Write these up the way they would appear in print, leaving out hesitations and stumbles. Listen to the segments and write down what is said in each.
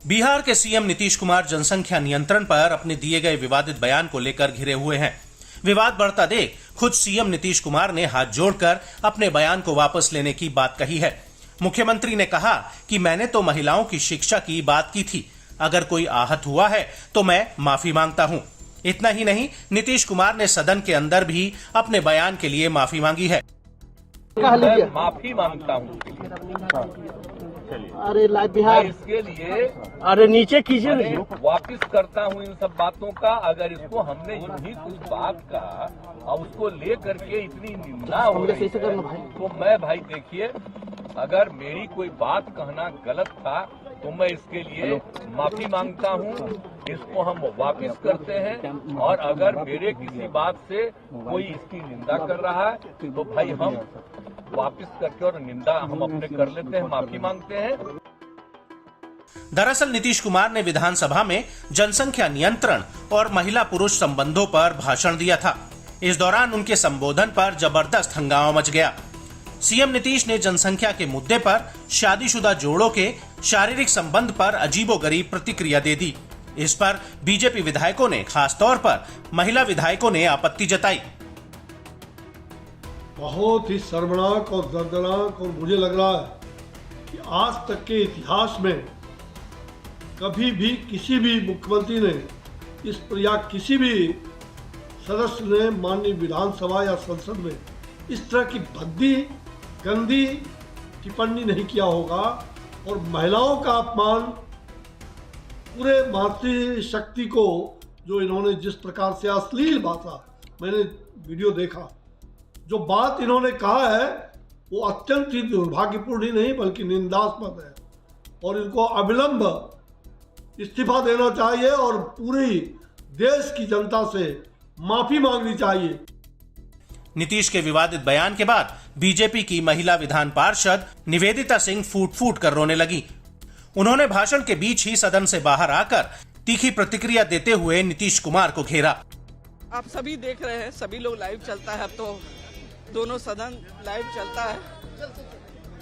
बिहार के सीएम नीतीश कुमार जनसंख्या नियंत्रण पर अपने दिए गए विवादित बयान को लेकर घिरे हुए हैं। विवाद बढ़ता देख खुद सीएम नीतीश कुमार ने हाथ जोड़कर अपने बयान को वापस लेने की बात कही है। मुख्यमंत्री ने कहा कि मैंने तो महिलाओं की शिक्षा की बात की थी, अगर कोई आहत हुआ है तो मैं माफी मांगता हूं। इतना ही नहीं, नीतीश कुमार ने सदन के अंदर भी अपने बयान के लिए माफी मांगी है। मैं माफी मांगता हूं। अरे लाइव बिहार इसके लिए अरे नीचे कीजिए, वापिस करता हूं इन सब बातों का। अगर इसको हमने यूं ही कुछ बात का और उसको ले करके इतनी निंदा हो रही है, तो मैं भाई देखिए, अगर मेरी कोई बात कहना गलत था तो मैं इसके लिए माफी मांगता हूं। इसको हम वापिस करते हैं और अगर मेरे किसी बात से कोई इसकी निंदा कर रहा है तो भाई हम वापिस करके और निंदा हम अपने कर लेते हैं, माफी मांगते हैं। दरअसल नीतीश कुमार ने विधानसभा में जनसंख्या नियंत्रण और महिला पुरुष संबंधों पर भाषण दिया था। इस दौरान उनके संबोधन पर जबरदस्त हंगामा मच गया। सीएम नीतीश ने जनसंख्या के मुद्दे पर शादीशुदा जोड़ों के शारीरिक संबंध पर अजीबोगरीब प्रतिक्रिया दे दी। इस पर बीजेपी विधायकों ने, खासतौर पर महिला विधायकों ने आपत्ति जताई। बहुत ही शर्मनाक और दर्दनाक, और मुझे लग रहा है कि आज तक के इतिहास में कभी भी किसी भी मुख्यमंत्री ने इस पर या किसी भी सदस्य ने माननीय विधानसभा या संसद में इस तरह की भद्दी गंदी टिप्पणी नहीं किया होगा। और महिलाओं का अपमान, पूरे मातृशक्ति को जो इन्होंने जिस प्रकार से अश्लील भाषा, मैंने वीडियो देखा, जो बात इन्होंने कहा है वो अत्यंत ही दुर्भाग्यपूर्ण ही नहीं बल्कि निंदास्पद है और इनको अविलंब इस्तीफा देना चाहिए और पूरी देश की जनता से माफी मांगनी चाहिए। नीतीश के विवादित बयान के बाद बीजेपी की महिला विधान पार्षद निवेदिता सिंह फूट फूट कर रोने लगी। उन्होंने भाषण के बीच ही सदन से बाहर आकर तीखी प्रतिक्रिया देते हुए नीतीश कुमार को घेरा। आप सभी देख रहे हैं, सभी लोग लाइव चलता है, अब तो दोनों सदन लाइव चलता है,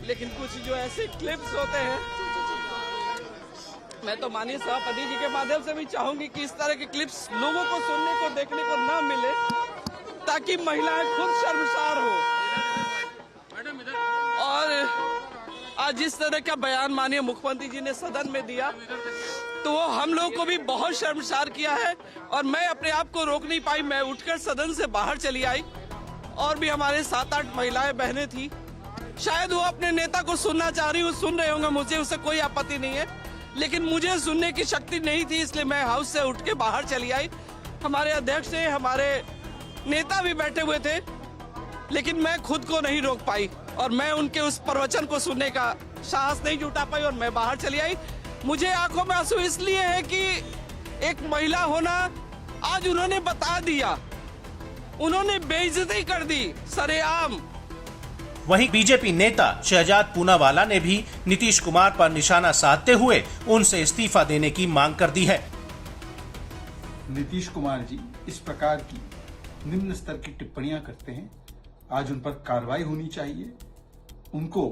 लेकिन कुछ जो ऐसे क्लिप्स होते हैं, मैं तो माननीय सभापति जी के माध्यम से भी चाहूंगी कि इस तरह के क्लिप्स लोगों को सुनने को, देखने को ना मिले, ताकि महिलाएं खुद शर्मसार हो। और आज जिस तरह का बयान माननीय मुख्यमंत्री जी ने सदन में दिया तो वो हम लोग को भी बहुत शर्मसार किया है और मैं अपने आप को रोक नहीं पाई। मैं उठकर सदन से बाहर चली आई और भी हमारे 7-8 महिलाएं बहनें थी। शायद वो अपने नेता को सुनना चाह रही, वो सुन रहे होंगे, मुझे उससे कोई आपत्ति नहीं है, लेकिन मुझे सुनने की शक्ति नहीं थी, इसलिए मैं हाउस से उठ के बाहर चली आई। हमारे अध्यक्ष ने, हमारे नेता भी बैठे हुए थे, लेकिन मैं खुद को नहीं रोक पाई और मैं उनके उस प्रवचन को सुनने का साहस नहीं जुटा पाई और मैं बाहर चली आई। मुझे आंखों में आंसू इसलिए है कि एक महिला होना, आज उन्होंने बता दिया, उन्होंने बेइज्जती कर दी सरेआम। वहीं बीजेपी नेता शहजाद पूनावाला ने भी नीतीश कुमार पर निशाना साधते हुए उनसे इस्तीफा देने की मांग कर दी है। नीतीश कुमार जी इस प्रकार की निम्न स्तर की टिप्पणियां करते हैं, आज उन पर कार्रवाई होनी चाहिए। उनको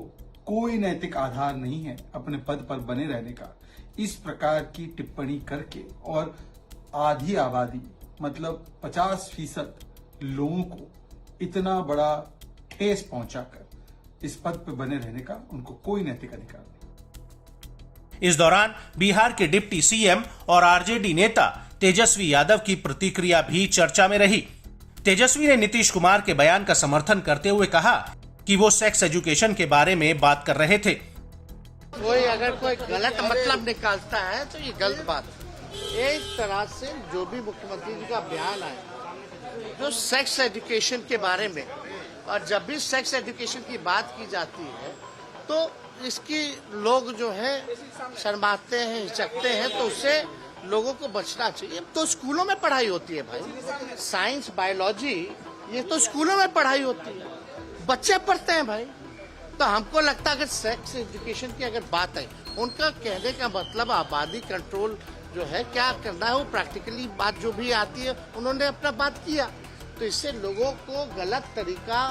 कोई नैतिक आधार नहीं है अपने पद पर बने रहने का। इस प्रकार की टिप्पणी करके और आधी आबादी मतलब 50% लोगों को इतना बड़ा ठेस पहुंचाकर इस पद पर बने रहने का उनको कोई नैतिक अधिकार नहीं। इस दौरान बिहार के डिप्टी सीएम और आरजेडी नेता तेजस्वी यादव की प्रतिक्रिया भी चर्चा में रही। तेजस्वी ने नीतीश कुमार के बयान का समर्थन करते हुए कहा कि वो सेक्स एजुकेशन के बारे में बात कर रहे थे। कोई अगर कोई गलत मतलब निकालता है तो ये गलत बात है। एक तरह से जो भी मुख्यमंत्री जी का बयान आया जो सेक्स एजुकेशन के बारे में, और जब भी सेक्स एजुकेशन की बात की जाती है तो इसकी लोग जो है शर्माते हैं, हिचकते हैं, तो उससे लोगों को बचना चाहिए। तो स्कूलों में पढ़ाई होती है भाई, साइंस, बायोलॉजी, ये तो स्कूलों में पढ़ाई होती है, बच्चे पढ़ते हैं भाई। तो हमको लगता है कि सेक्स एजुकेशन की अगर बात है, उनका कहने का मतलब आबादी कंट्रोल जो है क्या करना है, वो प्रैक्टिकली बात जो भी आती है उन्होंने अपना बात किया। तो इससे लोगों को गलत तरीका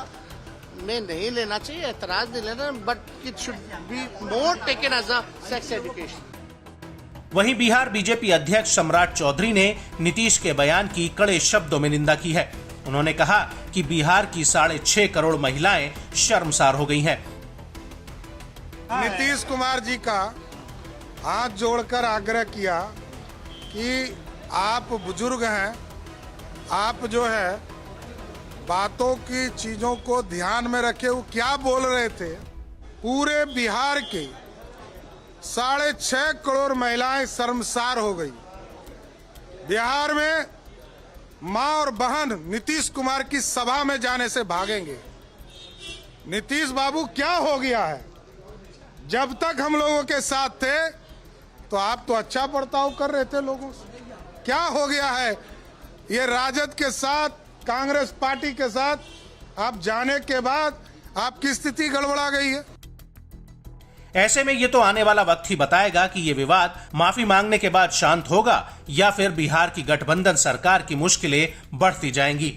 में नहीं लेना चाहिए, एतराज नहीं लेना, but it should be more taken as a sex education. वहीं बिहार बीजेपी अध्यक्ष सम्राट चौधरी ने नीतीश के बयान की कड़े शब्दों में निंदा की है। उन्होंने कहा कि बिहार की 6.5 करोड़ महिलाएं शर्मसार हो गई हैं। नीतीश कुमार जी का हाथ जोड़कर आग्रह किया कि आप बुजुर्ग हैं, आप जो है बातों की चीजों को ध्यान में रखे। वो क्या बोल रहे थे, पूरे बिहार के 6.5 करोड़ महिलाएं शर्मसार हो गई। बिहार में माँ और बहन नीतीश कुमार की सभा में जाने से भागेंगे। नीतीश बाबू क्या हो गया है? जब तक हम लोगों के साथ थे तो आप तो अच्छा बर्ताव कर रहे थे लोगों से। क्या हो गया है? ये राजद के साथ, कांग्रेस पार्टी के साथ आप जाने के बाद आपकी स्थिति गड़बड़ा गई है। ऐसे में ये तो आने वाला वक्त ही बताएगा कि ये विवाद माफी मांगने के बाद शांत होगा या फिर बिहार की गठबंधन सरकार की मुश्किलें बढ़ती जाएंगी।